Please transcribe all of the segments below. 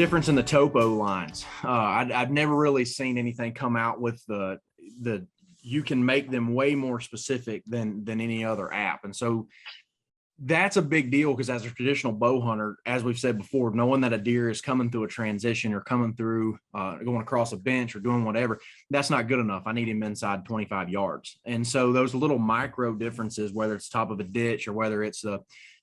difference in the topo lines. I've never really seen anything come out with the you can make them way more specific than any other app. And so that's a big deal, because as a traditional bow hunter, as we've said before, knowing that a deer is coming through a transition or coming through going across a bench or doing whatever, that's not good enough. I need him inside 25 yards. And so those little micro differences, whether it's top of a ditch or whether it's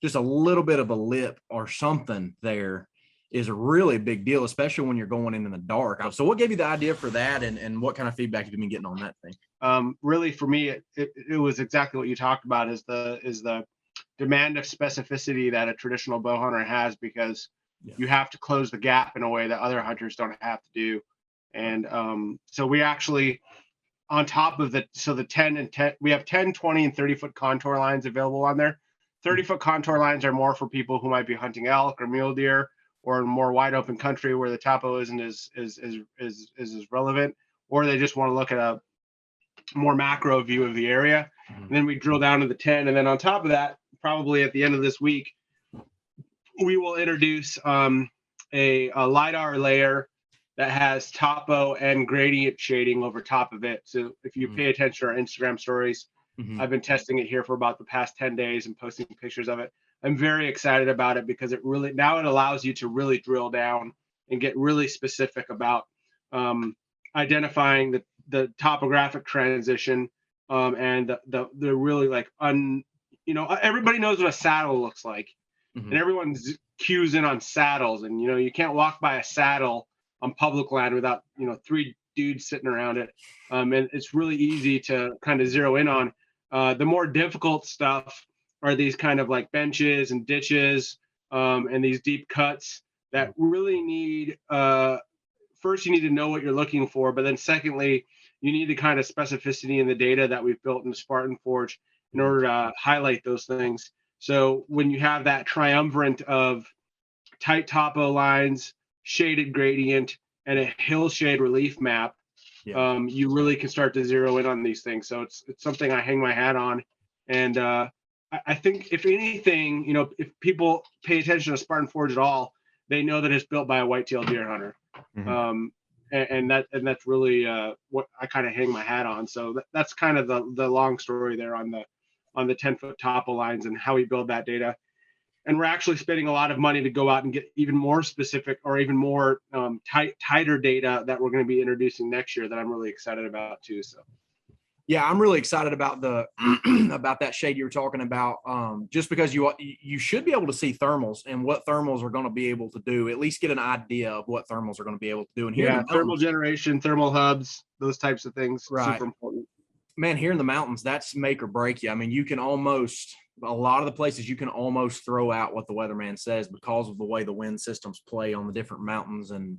just a little bit of a lip or something there, is a really big deal, especially when you're going in the dark. So what gave you the idea for that, and what kind of feedback have you been getting on that thing? Really, for me, it was exactly what you talked about, is the demand of specificity that a traditional bow hunter has, because you have to close the gap in a way that other hunters don't have to do. And so we actually, on top of the 10 and 10, we have 10, 20, and 30-foot contour lines available on there. 30-foot contour lines are more for people who might be hunting elk or mule deer, or in more wide open country where the topo isn't as relevant, or they just want to look at a more macro view of the area. And then we drill down to the 10. And then on top of that, probably at the end of this week, we will introduce a LiDAR layer that has topo and gradient shading over top of it. So if you pay attention to our Instagram stories, I've been testing it here for about the past 10 days and posting pictures of it. I'm very excited about it, because it allows you to really drill down and get really specific about identifying the topographic transition, and the really like everybody knows what a saddle looks like, and everyone's cues in on saddles, and you can't walk by a saddle on public land without 3 dudes sitting around it, and it's really easy to kind of zero in on. The more difficult stuff are these kind of like benches and ditches, and these deep cuts that really need, first you need to know what you're looking for, but then secondly, you need the kind of specificity in the data that we've built in the Spartan Forge in order to highlight those things. So when you have that triumvirate of tight topo lines, shaded gradient, and a hillshade relief map, you really can start to zero in on these things. So it's something I hang my hat on. And I think if anything, if people pay attention to Spartan Forge at all, they know that it's built by a whitetail deer hunter. And that's really what I kind of hang my hat on. So that's kind of the long story there on the 10-foot topo lines and how we build that data. And we're actually spending a lot of money to go out and get even more specific, or even more tighter data that we're going to be introducing next year that I'm really excited about too. So. Yeah, I'm really excited about about that shade you were talking about, just because you should be able to see thermals and what thermals are going to be able to do, at least get an idea of what thermals are going to be able to do. And here, thermal generation, thermal hubs, those types of things, super important. Man, here in the mountains, that's make or break you. I mean, a lot of the places you can almost throw out what the weatherman says because of the way the wind systems play on the different mountains and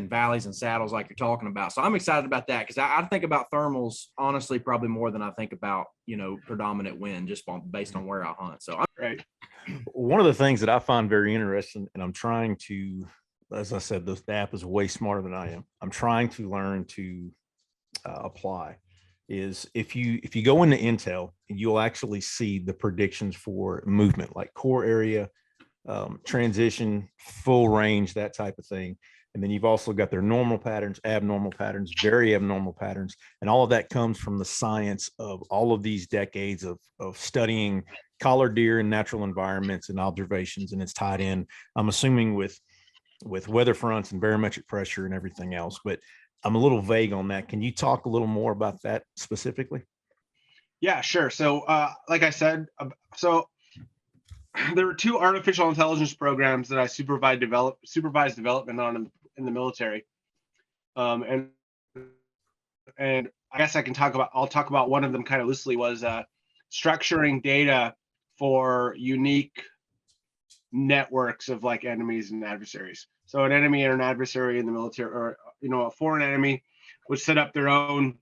valleys and saddles like you're talking about. So I'm excited about that, because I think about thermals, honestly, probably more than I think about, predominant wind, just based on where I hunt. So One of the things that I find very interesting, and I'm trying to, as I said, the app is way smarter than I am. I'm trying to learn to apply, is if you go into Intel, you'll actually see the predictions for movement, like core area, transition, full range, that type of thing. And then you've also got their normal patterns, abnormal patterns, very abnormal patterns. And all of that comes from the science of all of these decades of studying collared deer in natural environments and observations. And it's tied in, I'm assuming, with weather fronts and barometric pressure and everything else. But I'm a little vague on that. Can you talk a little more about that specifically? Yeah, sure. So like I said, so there were 2 artificial intelligence programs that I supervised development on in the military. And I guess I'll talk about one of them kind of loosely, was structuring data for unique networks of like enemies and adversaries. So an enemy and an adversary in the military, or a foreign enemy, would set up their own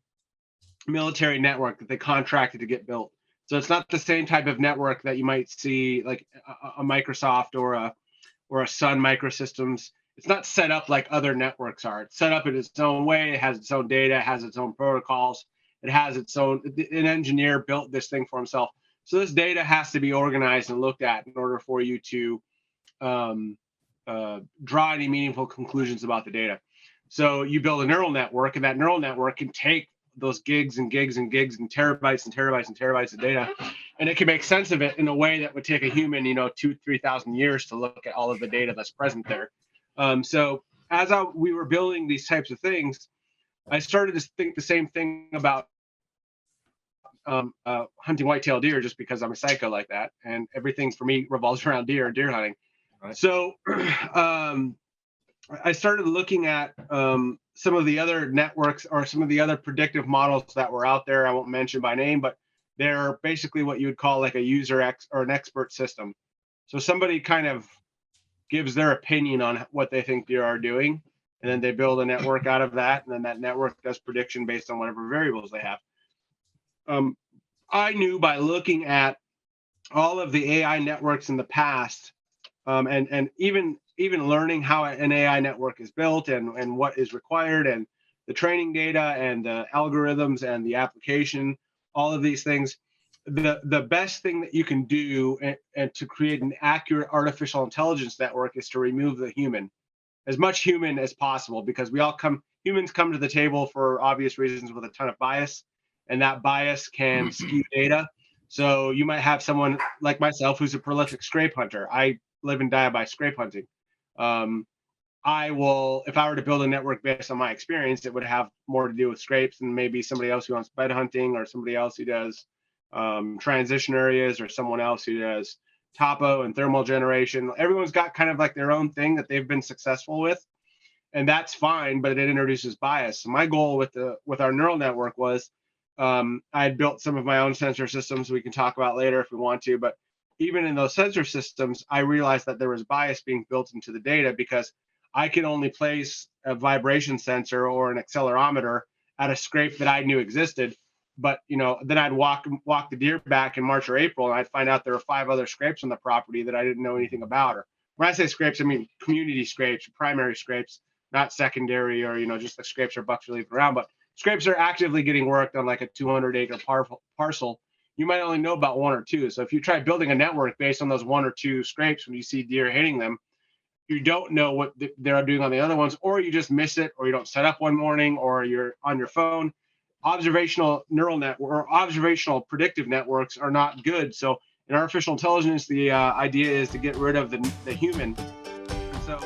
military network that they contracted to get built. So it's not the same type of network that you might see like a Microsoft or a Sun Microsystems. It's not set up like other networks are. It's set up in its own way. It has its own data, it has its own protocols. It has its own, an engineer built this thing for himself. So this data has to be organized and looked at in order for you to draw any meaningful conclusions about the data. So you build a neural network, and that neural network can take those gigs and gigs and gigs and terabytes and terabytes and terabytes of data, and it can make sense of it in a way that would take a human, 2,000-3,000 years to look at all of the data that's present there. So as we were building these types of things, I started to think the same thing about hunting whitetail deer, just because I'm a psycho like that, and everything for me revolves around deer and deer hunting. Right. So I started looking at some of the other networks or some of the other predictive models that were out there. I won't mention by name, but they're basically what you would call like a user or an expert system. So somebody kind of gives their opinion on what they think deer are doing, and then they build a network out of that, and then that network does prediction based on whatever variables they have. I knew by looking at all of the AI networks in the past, and even learning how an AI network is built and what is required, and the training data and the algorithms and the application, all of these things, the best thing that you can do and to create an accurate artificial intelligence network is to remove the human, as much human as possible, because humans come to the table for obvious reasons with a ton of bias, and that bias can skew data. So you might have someone like myself who's a prolific scrape hunter. I live and die by scrape hunting. I will, if I were to build a network based on my experience, it would have more to do with scrapes than maybe somebody else who wants bed hunting, or somebody else who does transition areas, or someone else who does topo and thermal generation. Everyone's got kind of like their own thing that they've been successful with, and that's fine, but it introduces bias. So my goal with our neural network was, I had built some of my own sensor systems we can talk about later if we want to, but even in those sensor systems, I realized that there was bias being built into the data, because I could only place a vibration sensor or an accelerometer at a scrape that I knew existed. But then I'd walk the deer back in March or April, and I'd find out there were 5 other scrapes on the property that I didn't know anything about. Or when I say scrapes, I mean community scrapes, primary scrapes, not secondary, or just the scrapes or bucks are leaving around. But scrapes are actively getting worked on like a 200-acre parcel. You might only know about 1 or 2. So if you try building a network based on those 1 or 2 scrapes, when you see deer hitting them, you don't know what they're doing on the other ones, or you just miss it, or you don't set up one morning, or you're on your phone. Observational neural network or observational predictive networks are not good. So in artificial intelligence, the idea is to get rid of the human. And so